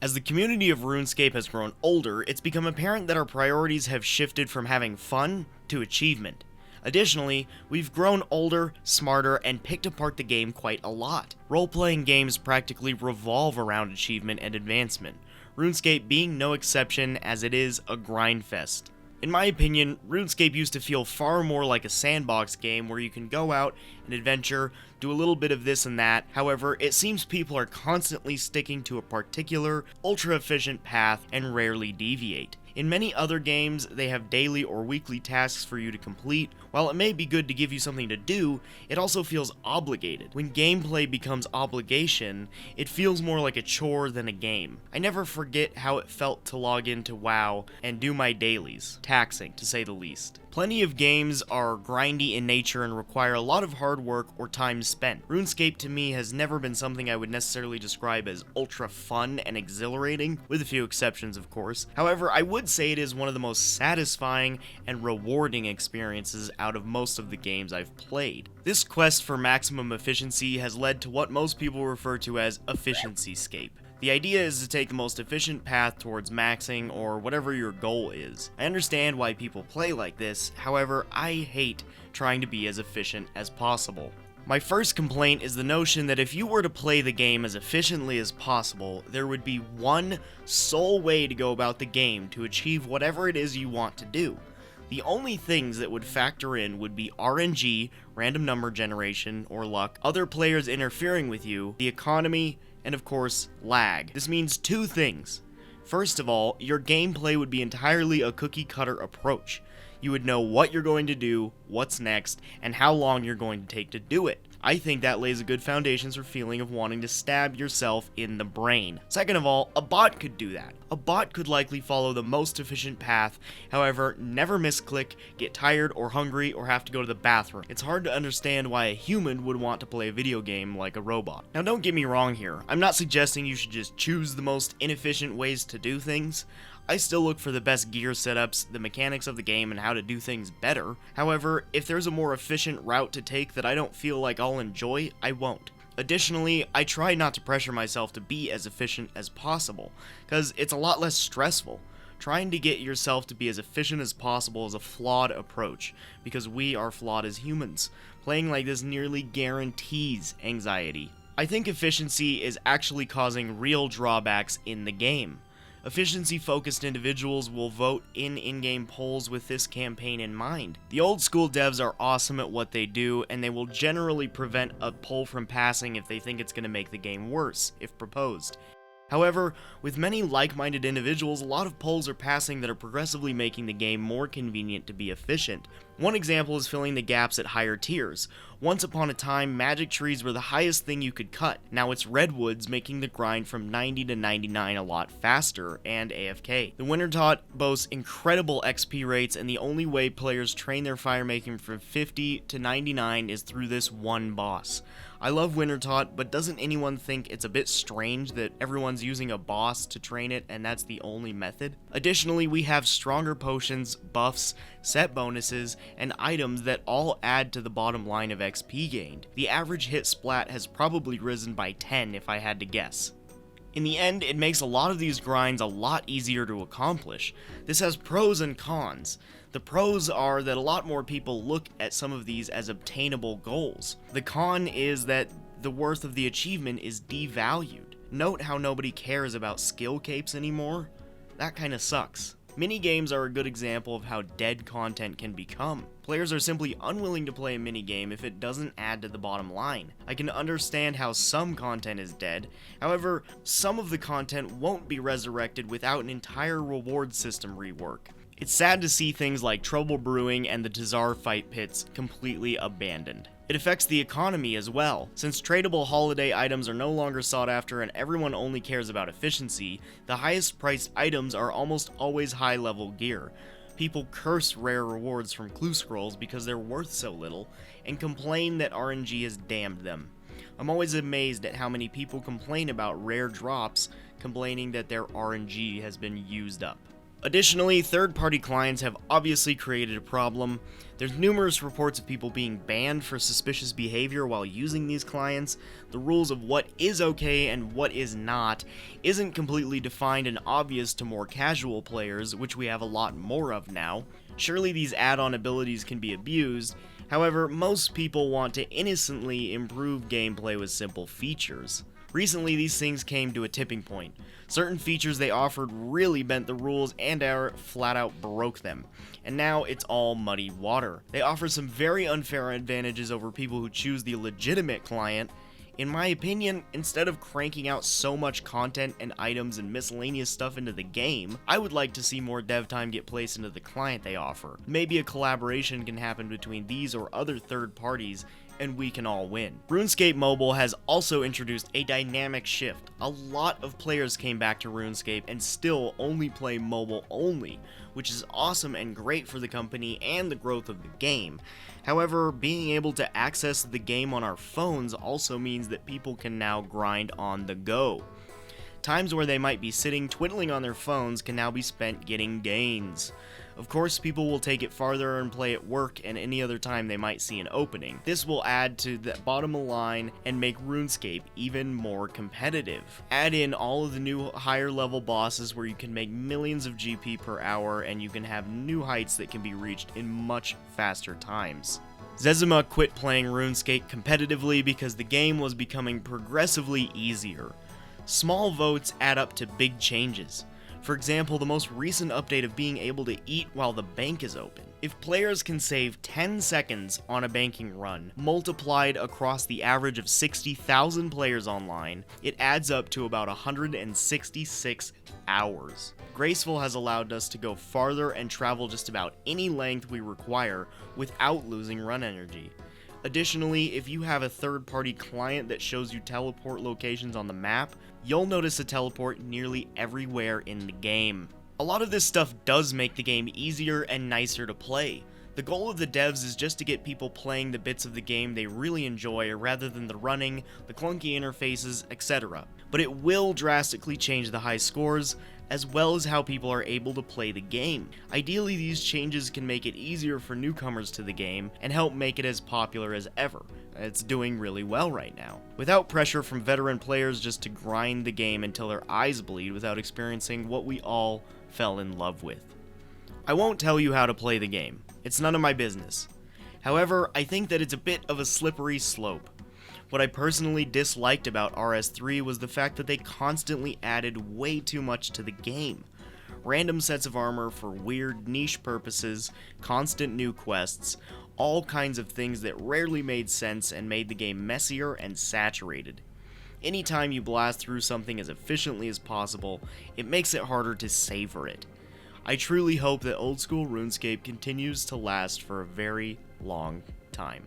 As the community of RuneScape has grown older, it's become apparent that our priorities have shifted from having fun to achievement. Additionally, we've grown older, smarter, and picked apart the game quite a lot. Role-playing games practically revolve around achievement and advancement, RuneScape being no exception as it is a grind fest. In my opinion, RuneScape used to feel far more like a sandbox game where you can go out and adventure, do a little bit of this and that. However, it seems people are constantly sticking to a particular, ultra-efficient path and rarely deviate. In many other games, they have daily or weekly tasks for you to complete. While it may be good to give you something to do, it also feels obligated. When gameplay becomes obligation, it feels more like a chore than a game. I never forget how it felt to log into WoW and do my dailies. Taxing, to say the least. Plenty of games are grindy in nature and require a lot of hard work or time spent. RuneScape to me has never been something I would necessarily describe as ultra fun and exhilarating, with a few exceptions of course. However, I would say it is one of the most satisfying and rewarding experiences out of most of the games I've played. This quest for maximum efficiency has led to what most people refer to as EfficiencyScape. The idea is to take the most efficient path towards maxing or whatever your goal is. I understand why people play like this, however, I hate trying to be as efficient as possible. My first complaint is the notion that if you were to play the game as efficiently as possible, there would be one sole way to go about the game to achieve whatever it is you want to do. The only things that would factor in would be RNG, random number generation, or luck, other players interfering with you, the economy, and of course, lag. This means two things. First of all, your gameplay would be entirely a cookie-cutter approach. You would know what you're going to do, what's next, and how long you're going to take to do it. I think that lays a good foundation for feeling of wanting to stab yourself in the brain. Second of all, a bot could do that. A bot could likely follow the most efficient path, however, never misclick, get tired or hungry, or have to go to the bathroom. It's hard to understand why a human would want to play a video game like a robot. Now don't get me wrong here, I'm not suggesting you should just choose the most inefficient ways to do things. I still look for the best gear setups, the mechanics of the game, and how to do things better. However, if there's a more efficient route to take that I don't feel like I'll enjoy, I won't. Additionally, I try not to pressure myself to be as efficient as possible, because it's a lot less stressful. Trying to get yourself to be as efficient as possible is a flawed approach, because we are flawed as humans. Playing like this nearly guarantees anxiety. I think efficiency is actually causing real drawbacks in the game. Efficiency-focused individuals will vote in in-game polls with this campaign in mind. The old-school devs are awesome at what they do, and they will generally prevent a poll from passing if they think it's going to make the game worse, if proposed. However, with many like-minded individuals, a lot of polls are passing that are progressively making the game more convenient to be efficient. One example is filling the gaps at higher tiers. Once upon a time, magic trees were the highest thing you could cut. Now it's redwoods, making the grind from 90 to 99 a lot faster, and AFK. The Wintertot boasts incredible XP rates, and the only way players train their firemaking from 50 to 99 is through this one boss. I love Wintertot, but doesn't anyone think it's a bit strange that everyone's using a boss to train it and that's the only method? Additionally, we have stronger potions, buffs, set bonuses, and items that all add to the bottom line of XP gained. The average hit splat has probably risen by 10 if I had to guess. In the end, it makes a lot of these grinds a lot easier to accomplish. This has pros and cons. The pros are that a lot more people look at some of these as obtainable goals. The con is that the worth of the achievement is devalued. Note how nobody cares about skill capes anymore? That kinda sucks. Minigames are a good example of how dead content can become. Players are simply unwilling to play a minigame if it doesn't add to the bottom line. I can understand how some content is dead, however, some of the content won't be resurrected without an entire reward system rework. It's sad to see things like Trouble Brewing and the Tazar fight pits completely abandoned. It affects the economy as well. Since tradable holiday items are no longer sought after and everyone only cares about efficiency, the highest priced items are almost always high level gear. People curse rare rewards from clue scrolls because they're worth so little, and complain that RNG has damned them. I'm always amazed at how many people complain about rare drops, complaining that their RNG has been used up. Additionally, third-party clients have obviously created a problem. There's numerous reports of people being banned for suspicious behavior while using these clients. The rules of what is okay and what is not isn't completely defined and obvious to more casual players, which we have a lot more of now. Surely these add-on abilities can be abused. However, most people want to innocently improve gameplay with simple features. Recently, these things came to a tipping point. Certain features they offered really bent the rules and flat out broke them. And now it's all muddy water. They offer some very unfair advantages over people who choose the legitimate client. In my opinion, instead of cranking out so much content and items and miscellaneous stuff into the game, I would like to see more dev time get placed into the client they offer. Maybe a collaboration can happen between these or other third parties, and we can all win. RuneScape Mobile has also introduced a dynamic shift. A lot of players came back to RuneScape and still only play mobile only, which is awesome and great for the company and the growth of the game. However, being able to access the game on our phones also means that people can now grind on the go. Times where they might be sitting twiddling on their phones can now be spent getting gains. Of course, people will take it farther and play at work and any other time they might see an opening. This will add to the bottom line and make RuneScape even more competitive. Add in all of the new higher level bosses where you can make millions of GP per hour and you can have new heights that can be reached in much faster times. Zezima quit playing RuneScape competitively because the game was becoming progressively easier. Small votes add up to big changes. For example, the most recent update of being able to eat while the bank is open. If players can save 10 seconds on a banking run, multiplied across the average of 60,000 players online, it adds up to about 166 hours. Graceful has allowed us to go farther and travel just about any length we require without losing run energy. Additionally, if you have a third-party client that shows you teleport locations on the map, you'll notice a teleport nearly everywhere in the game. A lot of this stuff does make the game easier and nicer to play. The goal of the devs is just to get people playing the bits of the game they really enjoy rather than the running, the clunky interfaces, etc. But it will drastically change the high scores, as well as how people are able to play the game. Ideally, these changes can make it easier for newcomers to the game and help make it as popular as ever. It's doing really well right now, without pressure from veteran players just to grind the game until their eyes bleed without experiencing what we all fell in love with. I won't tell you how to play the game. It's none of my business. However, I think that it's a bit of a slippery slope. What I personally disliked about RS3 was the fact that they constantly added way too much to the game. Random sets of armor for weird niche purposes, constant new quests, all kinds of things that rarely made sense and made the game messier and saturated. Anytime you blast through something as efficiently as possible, it makes it harder to savor it. I truly hope that old school RuneScape continues to last for a very long time.